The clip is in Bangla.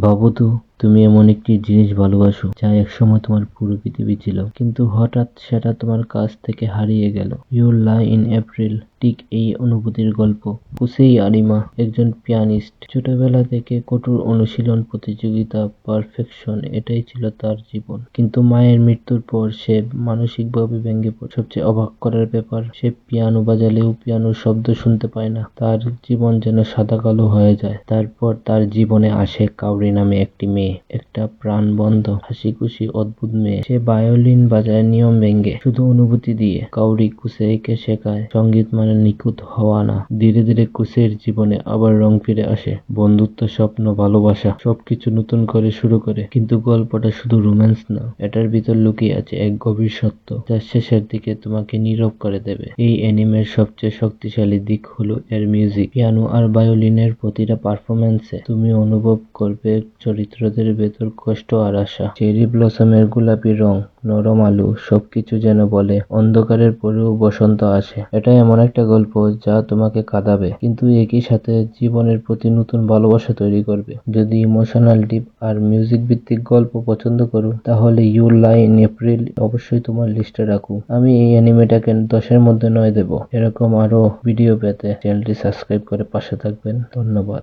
ভাবো তো, তুমি এমন একটি জিনিস ভালোবাসো যা একসময় তোমার পুরো পৃথিবী ছিল, কিন্তু হঠাৎ সেটা তোমার কাছ থেকে হারিয়ে গেল। ইউ লাই ইন এপ্রিল ঠিক এই অনুভূতির গল্প। কুসেই আরিমা একজন পিয়ানিস্ট। ছোটবেলা থেকে কঠোর অনুশীলন, প্রতিযোগিতা, পারফেকশন এটাই ছিল তার জীবন। কিন্তু মায়ের মৃত্যুর পর সে মানসিকভাবে ভেঙে পড়ে। সবচেয়ে অবাক করার ব্যাপার, সে পিয়ানো বাজালেও পিয়ানোর শব্দ শুনতে পায় না। তার জীবন যেন সাদা কালো হয়ে যায়। তারপর তার জীবনে আসে কাউরি নামে একটি মেয়ে, একটা প্রাণবন্ত, হাসিখুশি, অদ্ভুত মেয়ে। সে ভায়োলিন বাজায় নিয়ম ভেঙে, শুধু অনুভূতি দিয়ে। কাউরি কুসেইকে শেখায় সঙ্গীত মানে নিখুঁত হওয়া না। ধীরে ধীরে কুসেইর জীবনে আবার রং ফিরে আসে। বন্ধুত্ব, স্বপ্ন, ভালোবাসা সবকিছু নতুন করে শুরু করে। কিন্তু গল্পটা শুধু রোম্যান্স না, এটার ভিতর লুকিয়ে আছে এক গভীর সত্য যা শেষের দিকে তোমাকে নীরব করে দেবে। এই অ্যানিমের সবচেয়ে শক্তিশালী দিক হলো এর মিউজিক। পিয়ানো আর ভায়োলিনের প্রতিটা পারফরম্যান্সে তুমি অনুভব করবে চরিত্রদের ভেতর কষ্ট আর আশা। চেরি ব্লসমের গোলাপি রং, নরম আলো, সবকিছু যেন বলে অন্ধকারের পরেও বসন্ত আসে। এটা এমন একটা গল্প যা তোমাকে কাঁদাবে, কিন্তু একই সাথে জীবনের প্রতি নতুন ভালোবাসা তৈরি করবে। যদি ইমোশনাল ডিপ আর মিউজিক ভিত্তিক গল্প পছন্দ করো, তাহলে ইউ লাই ইন এপ্রিল অবশ্যই তোমার লিস্টে রাখো। আমি এই অ্যানিমেটাকে 10-এর মধ্যে 9 দেব। এরকম আরো ভিডিও পেতে চ্যানেলটি সাবস্ক্রাইব করে পাশে থাকবেন। ধন্যবাদ।